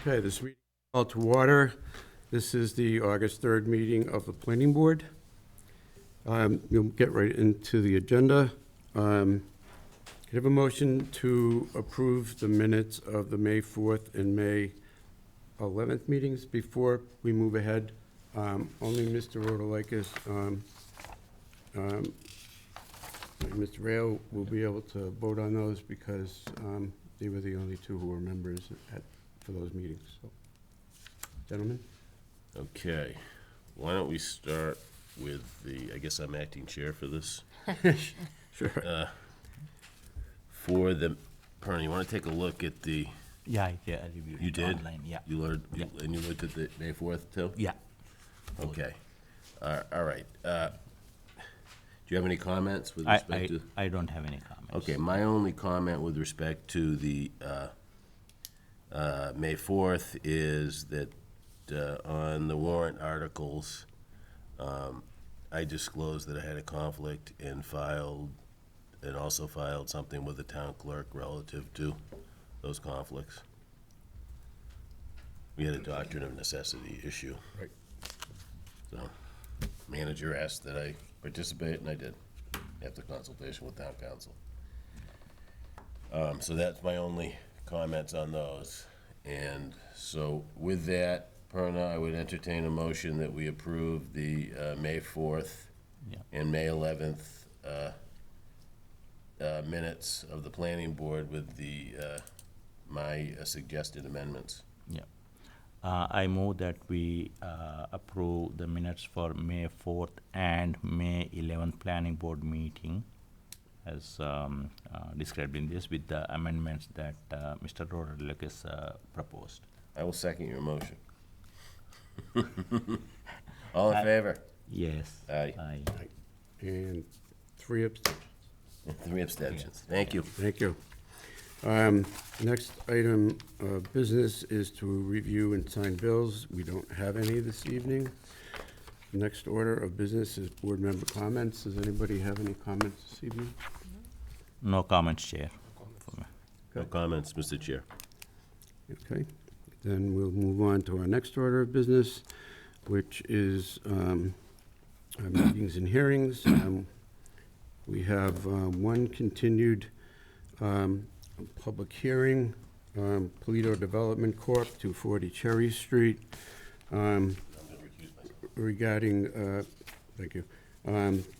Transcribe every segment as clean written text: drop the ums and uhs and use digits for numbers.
Okay, this meeting is called to order. This is the August 3rd meeting of the Planning Board. You'll get right into the agenda. Could I have a motion to approve the minutes of the May 4th and May 11th meetings before we move ahead? Only Mr. Rotalakis, Mr. Rail will be able to vote on those because they were the only two who were members for those meetings. So, gentlemen? Okay, why don't we start with I guess I'm acting chair for this. Sure. For the, Perna, you want to take a look at the, Yeah, I reviewed you it did? online, yeah. You learned, and you looked at the May 4th too? Yeah. Okay, all right. Do you have any comments with I, respect I, to? I don't have any comments. Okay, my only comment with respect to the May 4th is that on the warrant articles, I disclosed that I had a conflict and also filed something with the town clerk relative to those conflicts. We had a doctrine of necessity issue. Right. So, manager asked that I participate, and I did, after consultation with town council. So that's my only comments on those. And so with that, Perna, I would entertain a motion that we approve the May 4th Yeah. and May 11th minutes of the planning board with my suggested amendments. Yeah. I move that we approve the minutes for May 4th and May 11th planning board meeting as described in this with the amendments that Mr. Rotalakis proposed. I will second your motion. All in favor? Yes. Aye. And 3 abstentions. 3 abstentions. Thank you. Thank you. Next item of business is to review and sign bills. We don't have any this evening. Next order of business is board member comments. Does anybody have any comments this evening? No comments, Chair. for me. No comments, Mr. Chair. Okay, then we'll move on to our next order of business, which is our meetings and hearings. We have one continued public hearing, Polito Development Corp., 240 Cherry Street, regarding, thank you,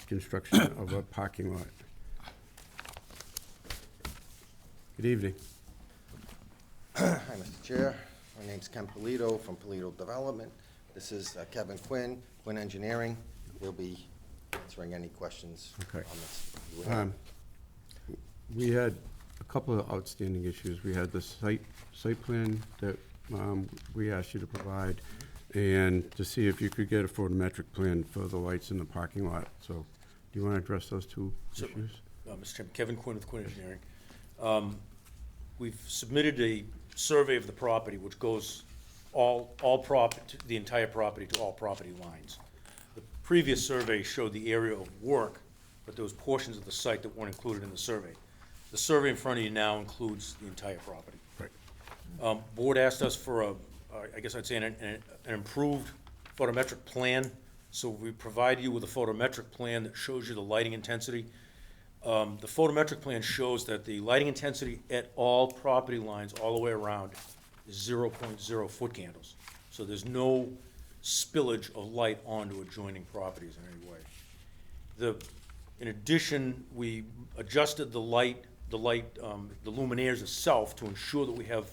construction of a parking lot. Good evening. Hi, Mr. Chair. My name's Ken Polito from Polito Development. This is Kevin Quinn, Quinn Engineering. We'll be answering any questions on Okay. this. you would have. We had a couple of outstanding issues. We had the site plan that we asked you to provide, and to see if you could get a photometric plan for the lights in the parking lot. So, do you want to address those two Certainly. issues? Mr. Chairman, Kevin Quinn with Quinn Engineering. We've submitted a survey of the property which goes the entire property to all property lines. The previous survey showed the area of work, but there was portions of the site that weren't included in the survey. The survey in front of you now includes the entire property. Right. Board asked us for I guess I'd say an improved photometric plan. So we provide you with a photometric plan that shows you the lighting intensity. The photometric plan shows that the lighting intensity at all property lines all the way around is 0.0 foot candles. So there's no spillage of light onto adjoining properties in any way. In addition, we adjusted the luminaires itself to ensure that we have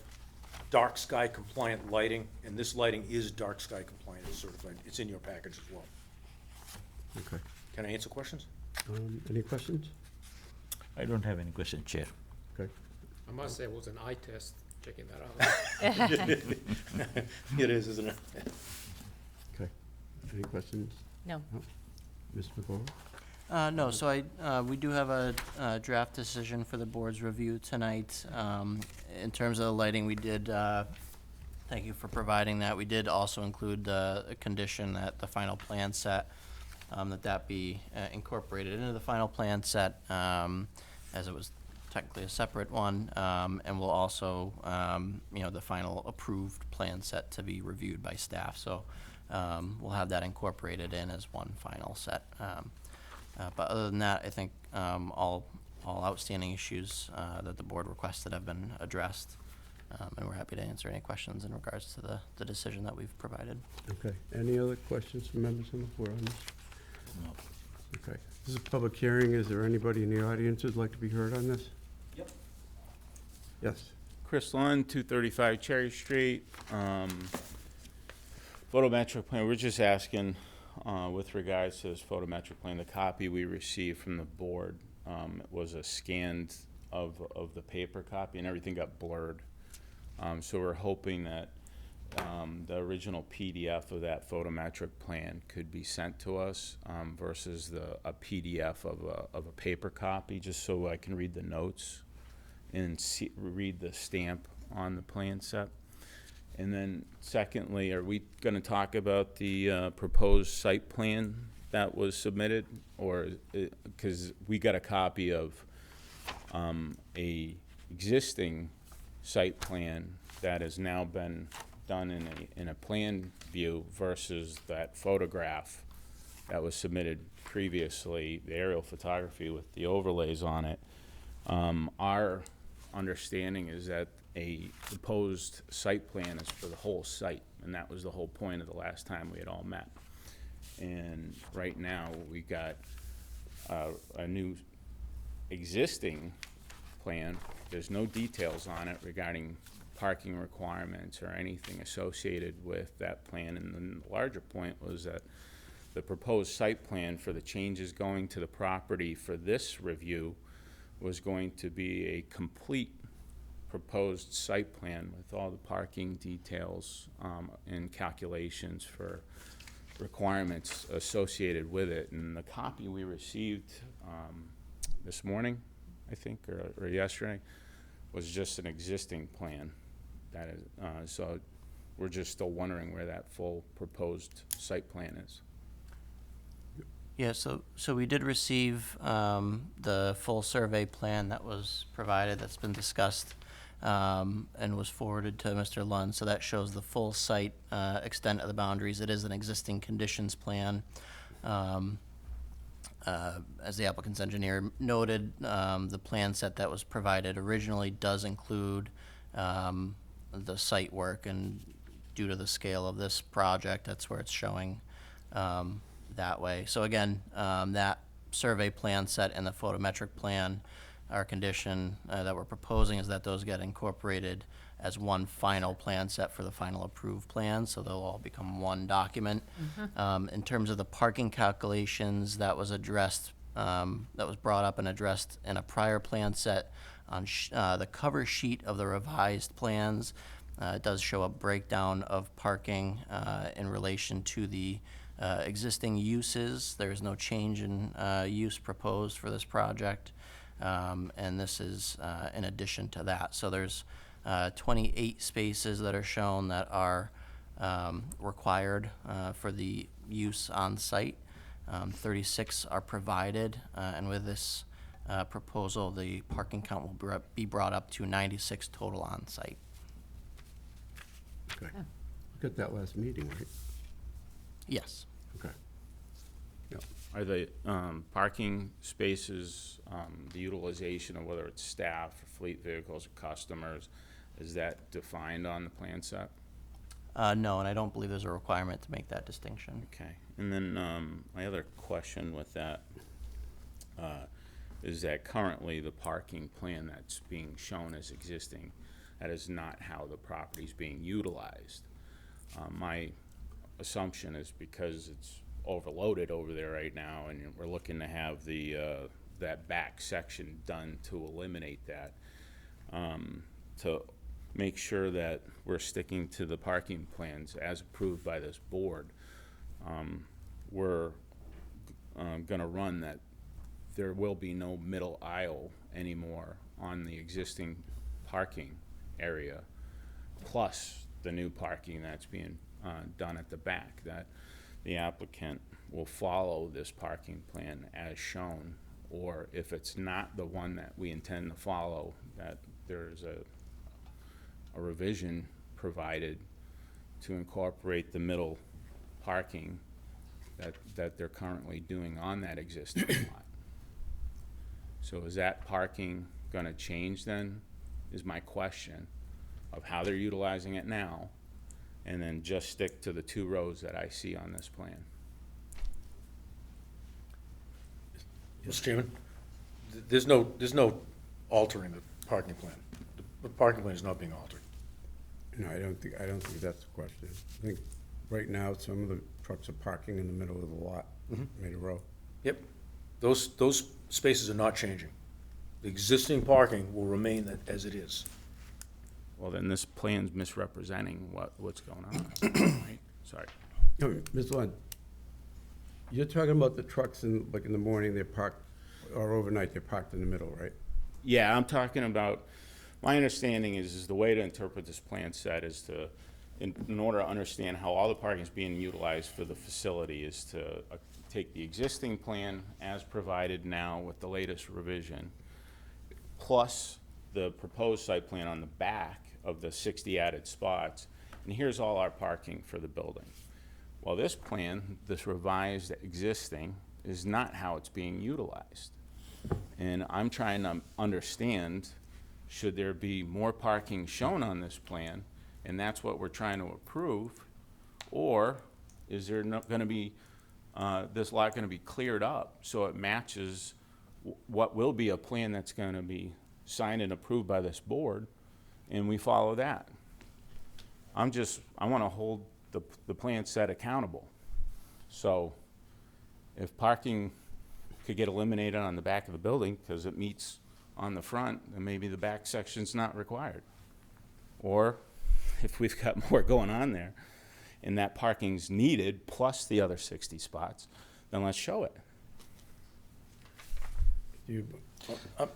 dark sky compliant lighting, and this lighting is dark sky compliant, it's certified. It's in your package as well. Okay. Can I answer questions? Any questions? I don't have any questions, Chair. Okay. I must say it was an eye test, checking that out. It is, isn't it? Okay. Any questions? No. Ms. McGowan? No, so we do have a draft decision for the board's review tonight. In terms of the lighting, we did, thank you for providing that. We did also include a condition that the final plan set, that be incorporated into the final plan set, as it was technically a separate one, and we'll also, the final approved plan set to be reviewed by staff. So we'll have that incorporated in as one final set. But other than that, I think all outstanding issues that the board requested have been addressed, and we're happy to answer any questions in regards to the decision that we've provided. Okay, any other questions from members on the board on this? No. Okay, this is a public hearing. Is there anybody in the audience who'd like to be heard on this? Yep. Yes. Chris Lund, 235 Cherry Street. Photometric plan, we're just asking, with regards to this photometric plan, the copy we received from the board was a scanned of the paper copy, and everything got blurred. So we're hoping that the original PDF of that photometric plan could be sent to us versus a PDF of a paper copy, just so I can read the notes and read the stamp on the plan set. And then secondly, are we going to talk about the proposed site plan that was submitted? Or, because we got a copy of a existing site plan that has now been done in a plan view versus that photograph that was submitted previously, the aerial photography with the overlays on it. Our understanding is that a proposed site plan is for the whole site, and that was the whole point of the last time we had all met. And right now, we got a new existing plan. There's no details on it regarding parking requirements or anything associated with that plan. And then the larger point was that the proposed site plan for the changes going to the property for this review was going to be a complete proposed site plan with all the parking details and calculations for requirements associated with it. And the copy we received this morning, I think, or yesterday, was just an existing plan. That is, so we're just still wondering where that full proposed site plan is. Yeah, so we did receive the full survey plan that was provided, that's been discussed, and was forwarded to Mr. Lund. So that shows the full site extent of the boundaries. It is an existing conditions plan. As the applicant's engineer noted, the plan set that was provided originally does include the site work, and due to the scale of this project, that's where it's showing that way. So again, that survey plan set and the photometric plan, our condition that we're proposing is that those get incorporated as one final plan set for the final approved plan, so they'll all become one document. In terms of the parking calculations, that was addressed, that was brought up and addressed in a prior plan set on the cover sheet of the revised plans. It does show a breakdown of parking in relation to the existing uses. There is no change in use proposed for this project, and this is in addition to that. So there's 28 spaces that are shown that are required for the use on site. 36 are provided, and with this proposal, the parking count will be brought up to 96 total on site. Okay. Look at that last meeting, right? Yes. Okay. Yeah. Are the parking spaces, the utilization of whether it's staff, or fleet vehicles, or customers, is that defined on the plan set? No, and I don't believe there's a requirement to make that distinction. Okay, and then my other question with that is that currently the parking plan that's being shown as existing, that is not how the property's being utilized. My assumption is because it's overloaded over there right now, and we're looking to have the that back section done to eliminate that, to make sure that we're sticking to the parking plans as approved by this board. We're gonna run that there will be no middle aisle anymore on the existing parking area, plus the new parking that's being done at the back, that the applicant will follow this parking plan as shown, or if it's not the one that we intend to follow, that there's a revision provided to incorporate the middle parking that they're currently doing on that existing lot. So is that parking gonna change then, is my question, of how they're utilizing it now, and then just stick to the 2 rows that I see on this plan? Mr. Chairman, there's no altering the parking plan. The parking plan is not being altered. No, I don't think that's the question. I think right now, some of the trucks are parking in the middle of the lot, made a row. Yep. Those spaces are not changing. The existing parking will remain as it is. Well, then this plan's misrepresenting what's going on, right? Sorry. No, Ms. Lund, you're talking about the trucks in the morning, they're parked, or overnight, they're parked in the middle, right? Yeah, I'm talking about, my understanding is the way to interpret this plan set is to, in order to understand how all the parking is being utilized for the facility, is to take the existing plan as provided now with the latest revision, plus the proposed site plan on the back of the 60 added spots, and here's all our parking for the building. Well, this plan, this revised existing, is not how it's being utilized. And I'm trying to understand, should there be more parking shown on this plan, and that's what we're trying to approve, or is there not gonna be, this lot gonna be cleared up so it matches what will be a plan that's gonna be signed and approved by this board, and we follow that? I wanna hold the plan set accountable. So if parking could get eliminated on the back of the building because it meets on the front, then maybe the back section's not required. Or if we've got more going on there and that parking's needed plus the other 60 spots, then let's show it. You-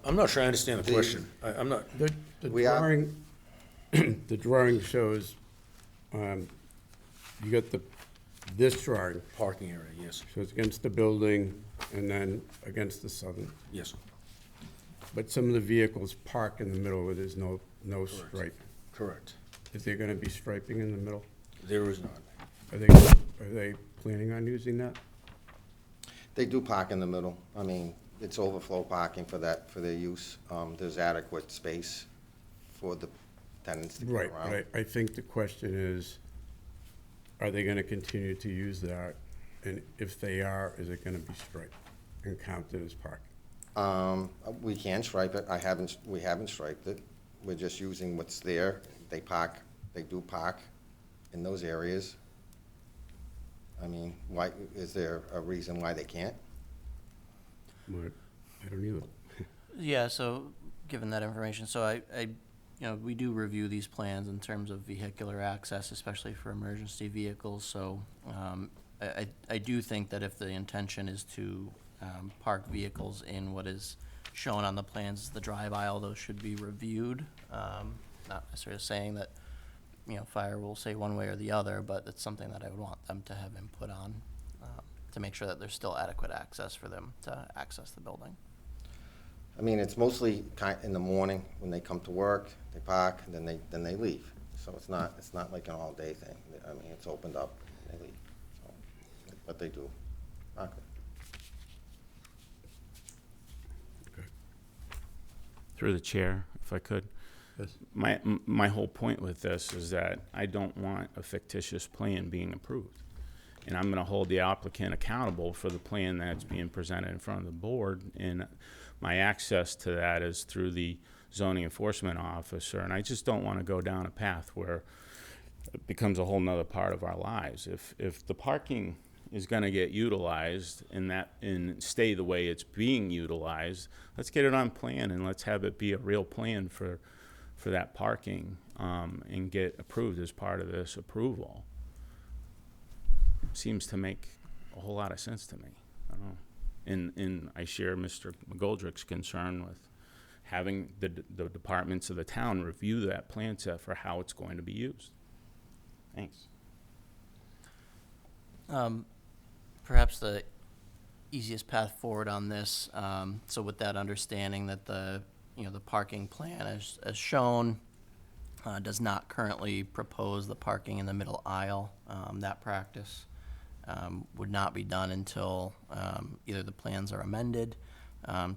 I'm not sure I understand the question. I'm not, The We are- drawing, the drawing shows, you got this drawing parking area, yes, shows against the building and then against the southern. yes. But some of the vehicles park in the middle where there's no stripe. Correct. Is there gonna be striping in the middle? There is not. Are they planning on using that? They do park in the middle. I mean, it's overflow parking for their use. There's adequate space for the tenants to get Right, around. but I think the question is, are they gonna continue to use that? And if they are, is it gonna be striped and counted as parking? We can stripe it. We haven't striped it. We're just using what's there. They do park in those areas. I mean, why, is there a reason why they can't? But I don't either. Yeah, so, given that information, so we do review these plans in terms of vehicular access, especially for emergency vehicles, so, I do think that if the intention is to, park vehicles in what is shown on the plans, the drive aisle, those should be reviewed. Not necessarily saying that, fire will say one way or the other, but it's something that I would want them to have input on, to make sure that there's still adequate access for them to access the building. I mean, it's mostly in the morning when they come to work, they park, and then they leave. So it's not like an all-day thing. I mean, it's opened up, and they leave. So, but they do park it. Through the chair, if I could. Yes. My whole point with this is that I don't want a fictitious plan being approved. And I'm gonna hold the applicant accountable for the plan that's being presented in front of the board, and my access to that is through the zoning enforcement officer, and I just don't wanna go down a path where it becomes a whole nother part of our lives. If the parking is gonna get utilized and stay the way it's being utilized, let's get it on plan and let's have it be a real plan for that parking, and get approved as part of this approval. Seems to make a whole lot of sense to me. I don't know. And I share Mr. McGoldrick's concern with having the departments of the town review that plan set for how it's going to be used. Thanks. Perhaps the easiest path forward on this. So with that understanding that the parking plan as shown does not currently propose the parking in the middle aisle. That practice would not be done until either the plans are amended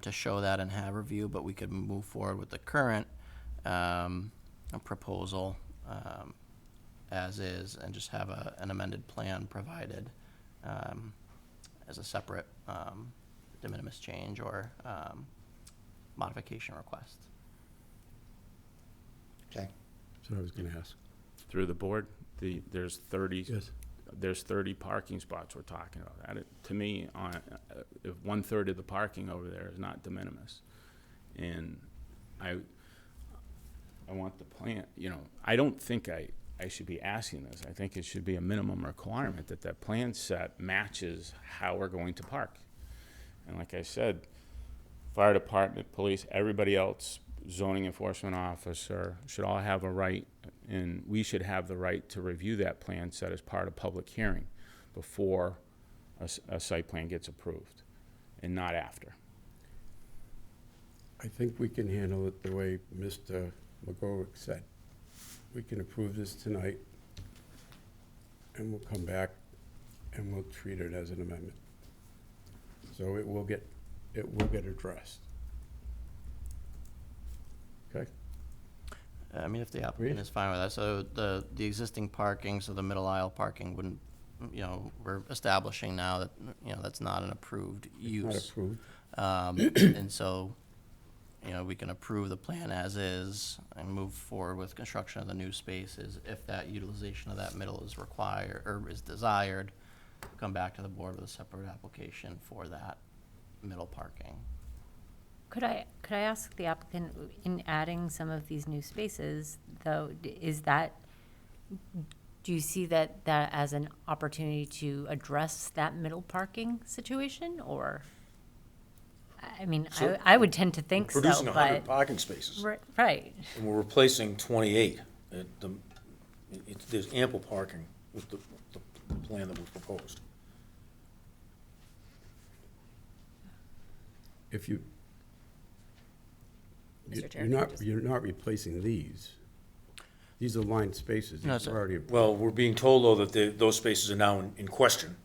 to show that and have review, but we could move forward with the current proposal as is and just have an amended plan provided as a separate de minimis change or modification request. Okay. That's what I was gonna ask. Through the board, there's 30, Yes. there's 30 parking spots we're talking about. To me, if 1/3 of the parking over there is not de minimis, and I want the plan, I don't think I should be asking this. I think it should be a minimum requirement that that plan set matches how we're going to park. And like I said, fire department, police, everybody else, zoning enforcement officer should all have a right, and we should have the right to review that plan set as part of public hearing before a site plan gets approved, and not after. I think we can handle it the way Mr. McGowick said. We can approve this tonight, and we'll come back and we'll treat it as an amendment. So it will get addressed. Okay? I mean, if the applicant is fine with that, so the existing parking, so the middle aisle parking wouldn't, we're establishing now that, that's not an approved use. Not approved. And so, we can approve the plan as is and move forward with construction of the new spaces. If that utilization of that middle is required or is desired, come back to the board with a separate application for that middle parking. Could I ask the applicant, in adding some of these new spaces, though, do you see that as an opportunity to address that middle parking situation, or? I mean, So, I would tend to think so, Producing 100 but, parking spaces, right. and we're replacing 28. There's ample parking with the plan that was proposed. If you, Mr. Chair, you're not replacing these. These are lined spaces. No, These are sir. already. Well, we're being told, though, that those spaces are now in question.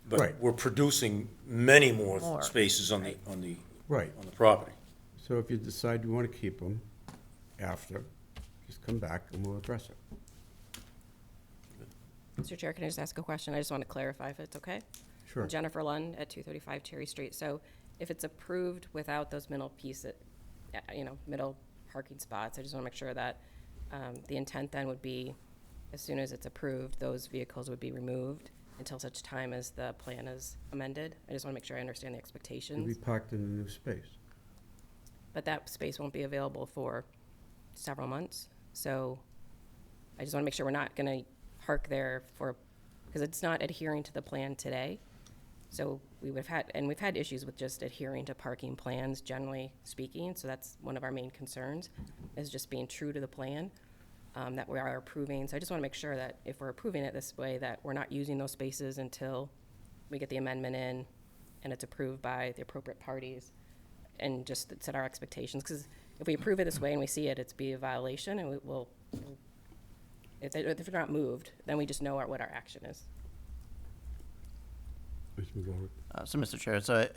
But Right. we're producing many more More. spaces on the Right. property. So if you decide you want to keep them after, just come back and we'll address it. Mr. Chair, can I just ask a question? I just want to clarify if it's okay. Sure. Jennifer Lund at 235 Cherry Street. So if it's approved without those middle middle parking spots, I just want to make sure that the intent then would be, as soon as it's approved, those vehicles would be removed until such time as the plan is amended. I just want to make sure I understand the They'll be expectations. parked in a new space. But that space won't be available for several months. So I just want to make sure we're not going to park there because it's not adhering to the plan today. So we've had issues with just adhering to parking plans, generally speaking. So that's one of our main concerns, is just being true to the plan that we are approving. So I just want to make sure that if we're approving it this way, that we're not using those spaces until we get the amendment in and it's approved by the appropriate parties, and just set our expectations. Because if we approve it this way and we see it, it's be a violation, and if they're not moved, then we just know what our action is. Mr. McGowick. So, Mr. Chair, so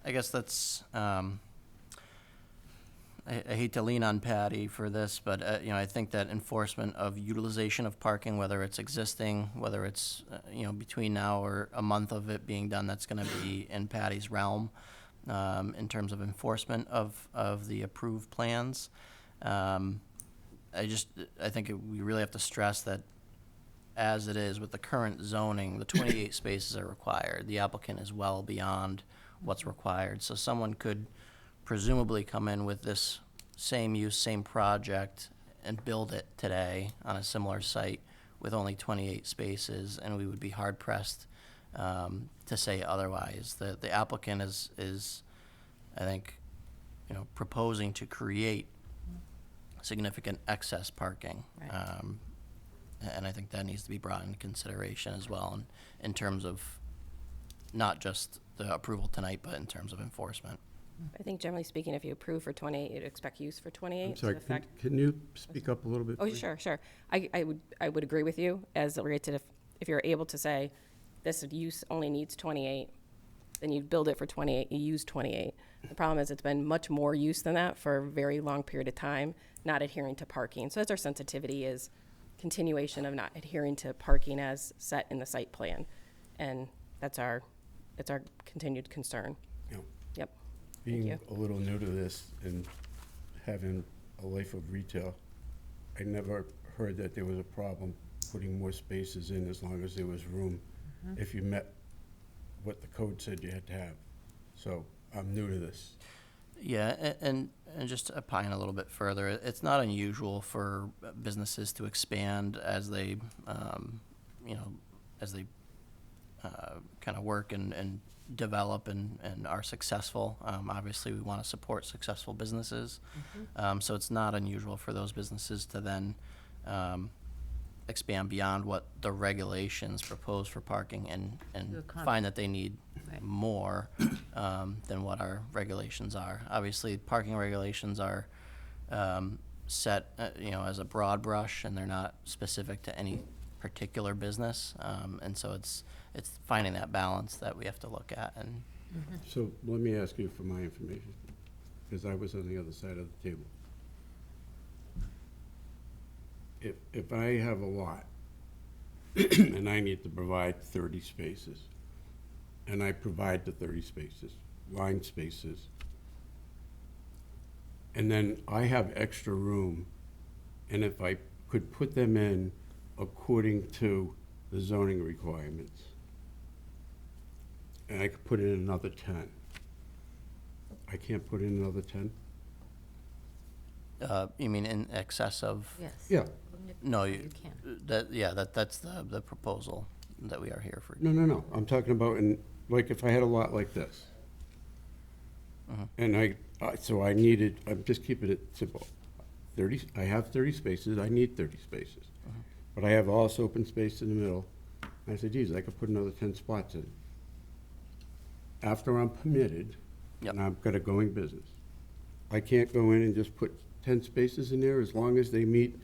I guess that's, I hate to lean on Patty for this, but, I think that enforcement of utilization of parking, whether it's existing, whether it's, between now or a month of it being done, that's gonna be in Patty's realm, in terms of enforcement of the approved plans. I think we really have to stress that as it is with the current zoning, the 28 spaces are required. The applicant is well beyond what's required. So someone could presumably come in with this same use, same project, and build it today on a similar site with only 28 spaces, and we would be hard pressed to say otherwise. The applicant is, I think, proposing to create significant excess parking. Right. And I think that needs to be brought into consideration as well in terms of not just the approval tonight, but in terms of enforcement. I think generally speaking, if you approve for 28, you'd expect use for 28. I'm to sorry, the fact- can you speak up a little bit? Oh, please? sure, sure. I would agree with you as it relates to if you're able to say this use only needs 28, then you build it for 28, you use 28. The problem is it's been much more use than that for a very long period of time, not adhering to parking. So that's our sensitivity is continuation of not adhering to parking as set in the site plan. And that's our continued concern. Yeah. Yep. Thank Being you. a little new to this and having a life of retail, I never heard that there was a problem putting more spaces in as long as there was room, if you met what the code said you had to have. So I'm new to this. Yeah, and just to opine a little bit further, it's not unusual for businesses to expand as they, as they kind of work and develop and are successful. Obviously, we want to support successful businesses. So it's not unusual for those businesses to then expand beyond what the regulations propose for parking and find that they need Right. more than what our regulations are. Obviously, parking regulations are set, as a broad brush, and they're not specific to any particular business. And so it's finding that balance that we have to look at. And So let me ask you for my information, because I was on the other side of the table. If I have a lot and I need to provide 30 spaces, and I provide the 30 spaces, line spaces, and then I have extra room, and if I could put them in according to the zoning requirements, and I could put in another 10, I can't put in another 10? you mean in excess of? Yes. Yeah. No, You can. that's the proposal that we are here for. No. I'm talking about like if I had a lot like this. And so I needed, I'm just keeping it simple. I have 30 spaces, I need 30 spaces. But I have all this open space in the middle. I said, geez, I could put another 10 spots in. After I'm permitted, Yep. and I've got a going business, I can't go in and just put 10 spaces in there as long as they meet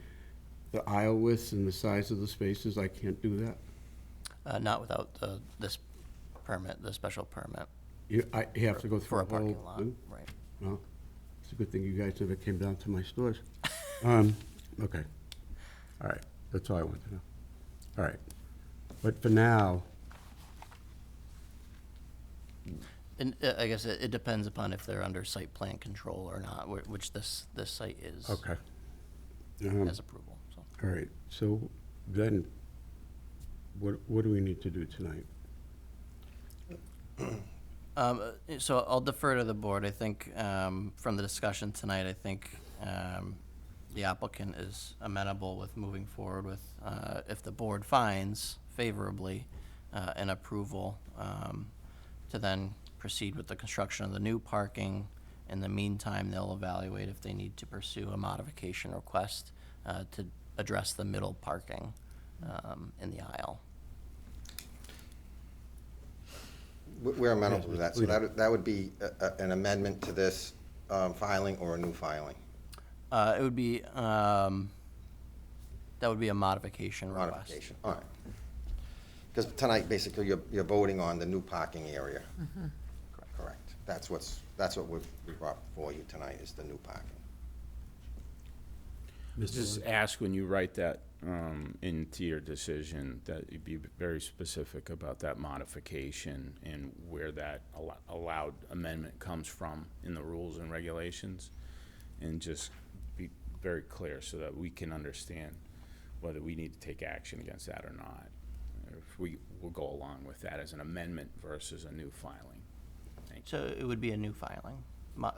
the aisle widths and the size of the spaces, I can't do that. Not without this permit, the special permit You have to go for through a a parking whole lot, thing? right? Well, it's a good thing you guys never came down to my stores. Okay. All right, that's all I want to know. All right. But for now, And I guess it depends upon if they're under site plan control or not, which this site is. okay. Has approval, so. All right, so then, what do we need to do tonight? So I'll defer to the board. I think, from the discussion tonight, I think, the applicant is amenable with moving forward with, if the board finds favorably, an approval, to then proceed with the construction of the new parking. In the meantime, they'll evaluate if they need to pursue a modification request, to address the middle parking, in the aisle. We're amenable to that, so that would be an amendment to this filing or a new filing? It would be, that would be a modification request. Modification, all right. Because tonight, basically, you're voting on the new parking area. Correct. That's what we brought for you tonight, is the new parking. Just ask when you write that into your decision, that you be very specific about that modification and where that allowed amendment comes from in the rules and regulations, and just be very clear so that we can understand whether we need to take action against that or not. If we will go along with that as an amendment versus a new filing. Thank you. So it would be a new filing.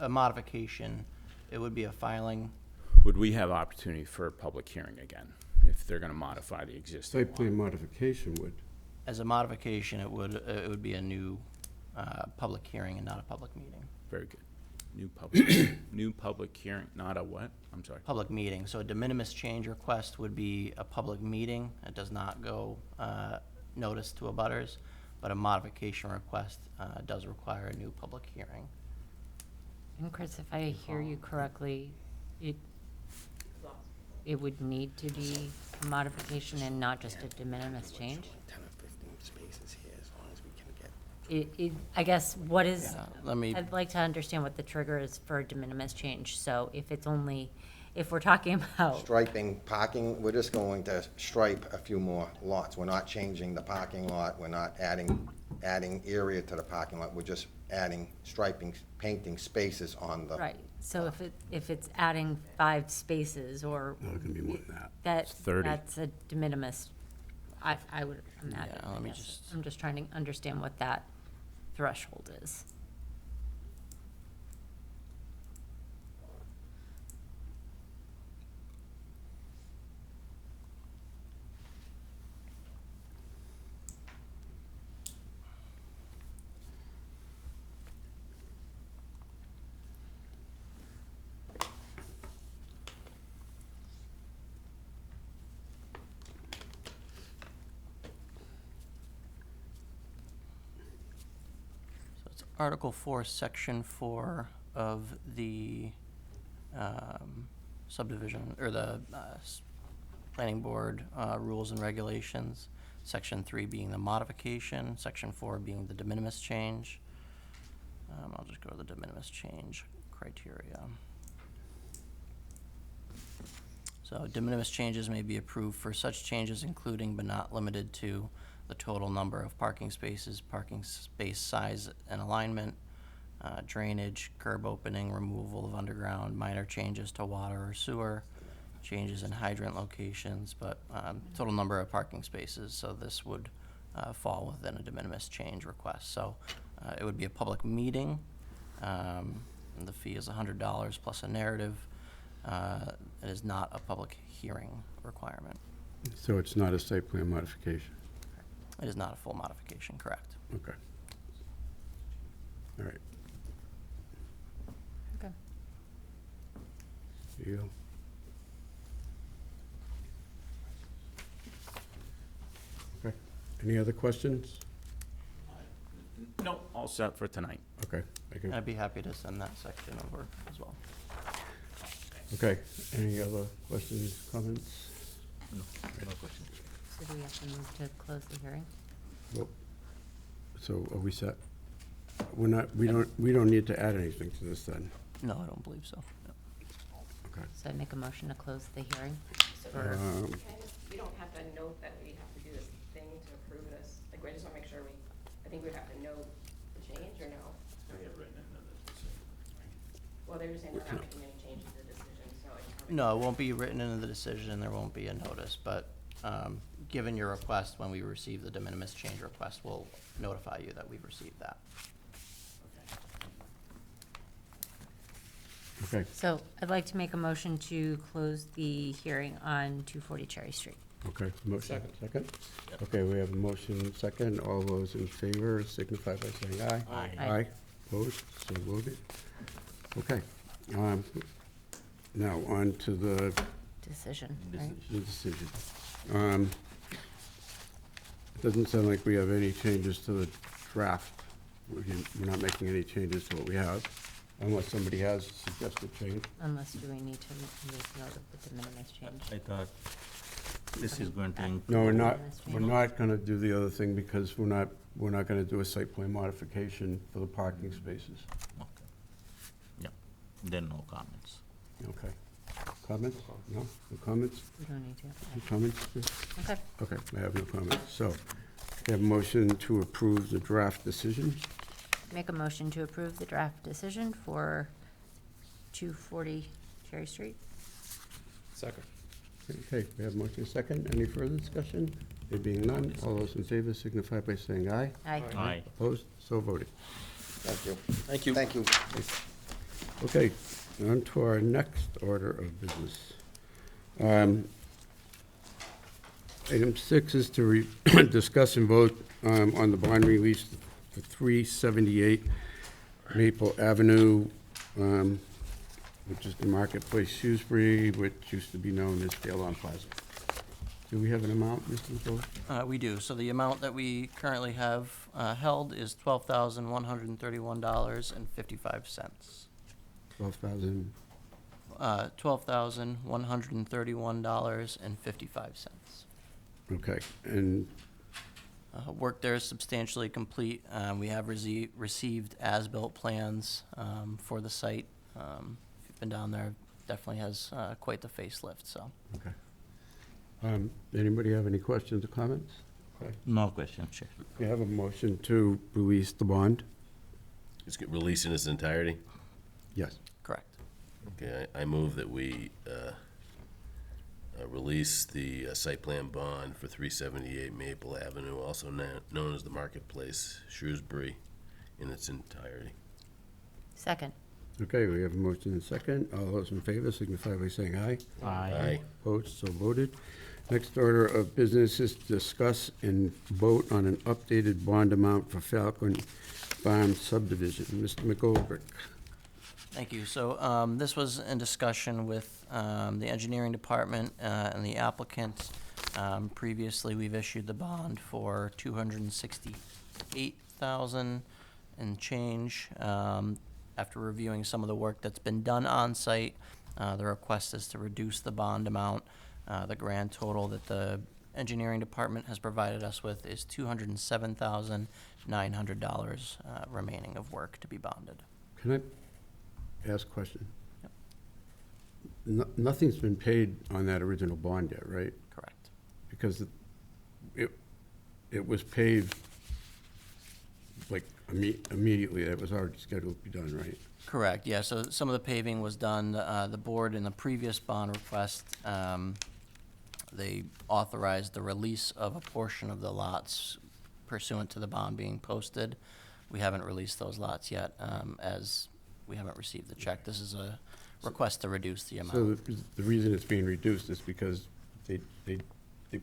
A modification, it would be a filing. Would we have opportunity for a public hearing again, if they're gonna modify the existing Site plan one? modification would. As a modification, it would be a new public hearing and not a public meeting. Very good. New public hearing, not a what? I'm sorry. Public meeting, so a de minimis change request would be a public meeting. It does not go notice to abutters. but a modification request does require a new public hearing. And Chris, if I hear you correctly, it would need to be a modification and not just a de minimis change? 10 or 15 spaces here, as long as we can get. I guess, what is, Let me, I'd like to understand what the trigger is for a de minimis change. So if it's only, if we're talking about, Striping, parking, we're just going to stripe a few more lots. We're not changing the parking lot, we're not adding area to the parking lot, we're just adding striping, painting spaces on the. right, so if it's adding 5 spaces or No, it can be more than that. that, 30. that's a de minimis, I would imagine. Yeah, I let me guess. just- I'm just trying to understand what that threshold is. so it's Article 4, Section 4 of the subdivision, or the planning board rules and regulations. Section 3 being the modification, Section 4 being the de minimis change. I'll just go to the de minimis change criteria. So de minimis changes may be approved for such changes including but not limited to the total number of parking spaces, parking space size and alignment, drainage, curb opening, removal of underground, minor changes to water or sewer, changes in hydrant locations, but total number of parking spaces. So this would fall within a de minimis change request. So it would be a public meeting. And the fee is $100 plus a narrative. It is not a public hearing requirement. So it's not a site plan modification? It is not a full modification, correct? Okay. All right, Okay. there you go. Okay, any other questions? No, all set for tonight. Okay, thank you. I'd be happy to send that section over as well. Okay, any other questions, comments? So do we have to move to close the hearing? Well, so are we set? We don't need to add anything to this then? No, I don't believe so. No. Okay. So I make a motion to close the hearing? So For- we don't have to note that we have to do this thing to approve this? Like, I just want to make sure I think we'd have to note the change, or no? Well, they were saying we're not making any changes to the decision, so I just want to. No, it won't be written into the decision, there won't be a notice, but given your request, when we receive the de minimis change request, we'll notify you that we've received that. Okay, So I'd like to make a motion to close the hearing on 240 Cherry Street. okay, motion, second? Okay, we have a motion second, all those in favor signify by saying aye. Aye. Aye, opposed, so voted. Okay, now on to the Decision, right? the decision. It doesn't sound like we have any changes to the draft. We're not making any changes to what we have, unless somebody has a suggested change. Unless do we need to make note of the de minimis change? I thought this is going to include. No, we're not, Minus we're change. not gonna do the other thing because we're not gonna do a site plan modification for the parking spaces. Okay. Yeah, then no comments. Okay. Comments? No? No comments? We don't need to. No comments? Okay. Okay, I have no comments. So, we have a motion to approve the draft decision. Make a motion to approve the draft decision for 240 Cherry Street. Second. Okay, we have a motion second. Any further discussion? There being none, all those in favor signify by saying aye. Aye. Aye. Opposed? So voted. Thank you. Thank you. Thank you. Okay, on to our next order of business. Item 6 is to discuss and vote on the bond release for 378 Maple Avenue, which is the Marketplace Shrewsbury, which used to be known as Fairlawn Plaza. Do we have an amount, Mr. McCullough? We do. So the amount that we currently have held is $12,131.55. 12,000, $12,131.55. okay. And, Work there is substantially complete. We have received as-built plans for the site. If you've been down there, definitely has quite the facelift, so. okay. Anybody have any questions or comments? No question, Chair. We have a motion to release the bond? It's get released in its entirety. Yes. Correct. Okay, I move that we release the site plan bond for 378 Maple Avenue, also known as the Marketplace, Shrewsbury, in its entirety. Second. Okay, we have a motion and a second. All those in favor signify by saying aye. Aye. Opposed, so voted. Next order of business is to discuss and vote on an updated bond amount for Falcon Farm subdivision. Mr. McGolbrick. Thank you. So this was in discussion with the engineering department and the applicant. Previously, we've issued the bond for $268,000 and change. After reviewing some of the work that's been done on site, the request is to reduce the bond amount. The grand total that the engineering department has provided us with is $207,900 remaining of work to be bonded. Can I ask a question? Nothing's been paid on that original bond yet, right? Correct. Because it was paid like immediately. That was already scheduled to be done, right? Correct, yeah, so some of the paving was done, the board in the previous bond request, they authorized the release of a portion of the lots pursuant to the bond being posted. We haven't released those lots yet, as we haven't received the check. This is a request to reduce the amount. So the reason it's being reduced is because they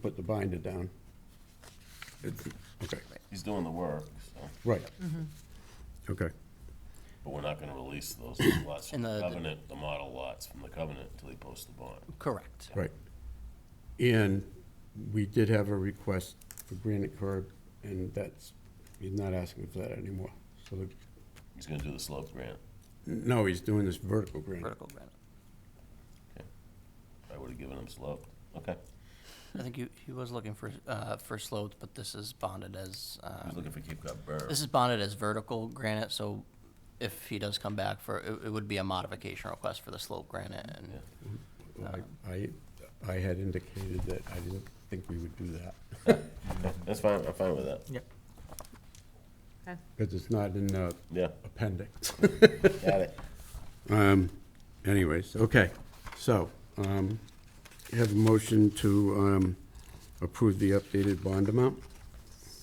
put the binder down. Okay, He's doing the work, so, right. Okay, but we're not gonna release those lots from In the the- covenant, the model lots from the covenant until he posts the bond. Correct. right. And we did have a request for granite curb, and he's not asking for that anymore. So, He's gonna do the slope grant. no, he's doing this vertical granite. Vertical granite. I would've given him slope. Okay. I think he was looking for slopes, but this is bonded as, He's looking for Cape Cod burr. this is bonded as vertical granite, so if he does come back for, it would be a modification request for the slope granite, and I had indicated that I didn't think we would do that, That's fine, I'm fine with that. Yep. because it's not in the Yeah, appendix. got it. Anyways, okay, so, have a motion to approve the updated bond amount?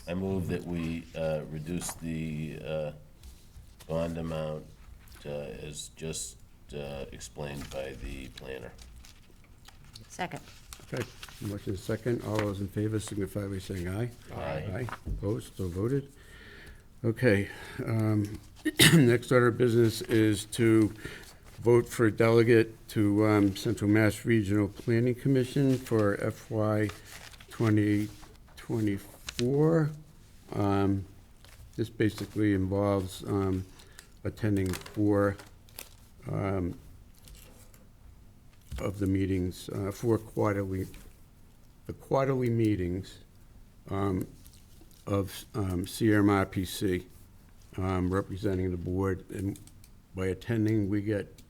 I move that we reduce the bond amount as just explained by the planner. Second. Okay, motion is second. All those in favor signify by saying aye. Aye. Aye, opposed, so voted. Okay, next order of business is to vote for a delegate to Central Mass Regional Planning Commission for FY 2024. This basically involves attending 4 of the meetings, 4 quarterly meetings of CMRPC, representing the board. And by attending, we get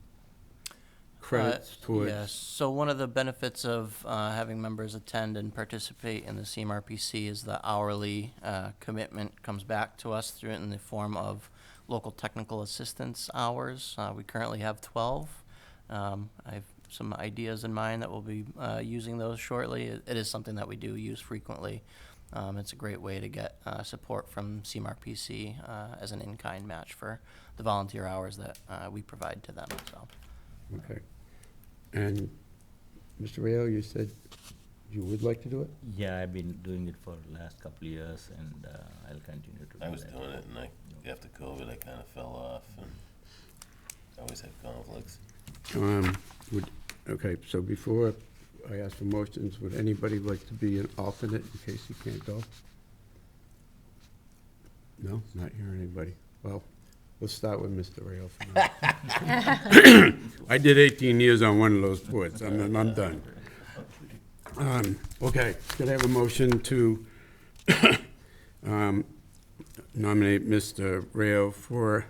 credits towards. Yes, so one of the benefits of having members attend and participate in the CMRPC is the hourly commitment comes back to us through in the form of local technical assistance hours. We currently have 12. I have some ideas in mind that we'll be using those shortly. It is something that we do use frequently. It's a great way to get support from CMRPC as an in-kind match for the volunteer hours that we provide to them, so. Okay. And Mr. Rayo, you said you would like to do it? Yeah, I've been doing it for the last couple of years, and I'll continue to do that. I was doing it, and after COVID, I kind of fell off, and I always had conflicts. Okay, so before I ask for motions. Would anybody like to be an alternate in case you can't go? No, not hearing anybody. Well, we'll start with Mr. Rayo for now. I did 18 years on one of those boards. I'm done. Okay, could I have a motion to nominate Mr. Rayo for,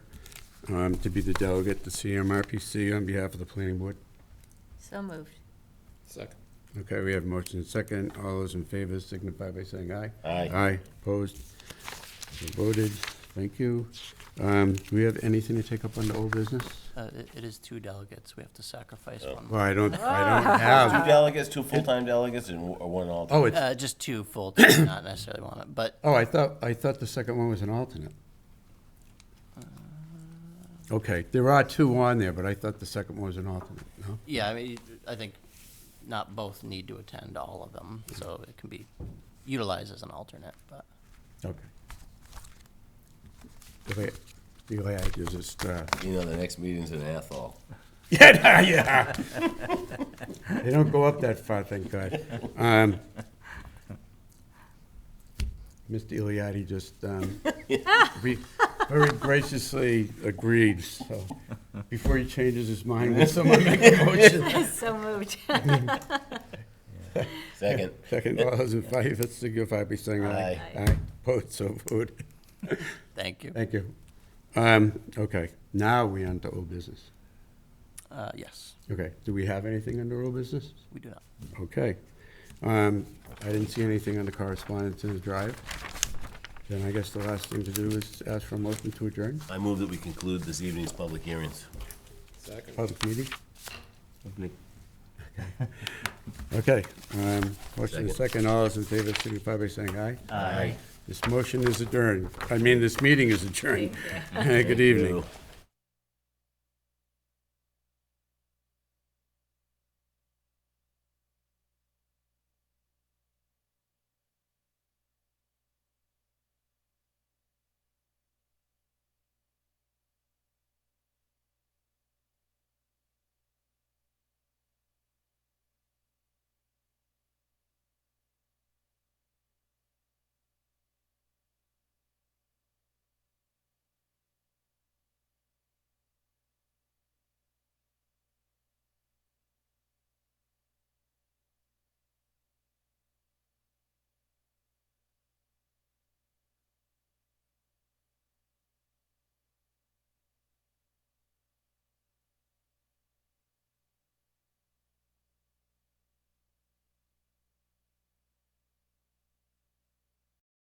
to be the delegate to CMRPC on behalf of the planning board? So moved. Second. Okay, we have motion and second. All those in favor signify by saying aye. Aye. Aye, opposed, so voted. Thank you. Do we have anything to take up on the old business? It is 2 delegates. We have to sacrifice one. Well, I don't Two have, delegates, 2 full-time delegates, or one alternate? oh, it's, Just 2 full-time, not necessarily one, but oh, I thought the second one was an alternate. Okay, there are 2 on there, but I thought the second one was an alternate, no? yeah, I mean, I think not both need to attend all of them, so it can be utilized as an alternate, but. Okay. The way I do just, You know, the next meeting's in Athol. yeah. They don't go up that far, thank God. Mr. Iliadi just very graciously agreed, so before he changes his mind, will someone make a motion? So moved. Second. Second, all those in favor signify by saying aye. Aye. Aye, opposed, so voted. Thank you. Thank you. Okay, now we on to old business. Yes, Okay, do we have anything under old business? we do not. Okay. I didn't see anything on the correspondence in the drive. Then I guess the last thing to do is ask for a motion to adjourn, I move that we conclude this evening's public hearings. Second. public meeting. Okay, motion Second. is second, all those in favor signify by saying aye. Aye. This motion is adjourned, this meeting is adjourned. Good evening. You.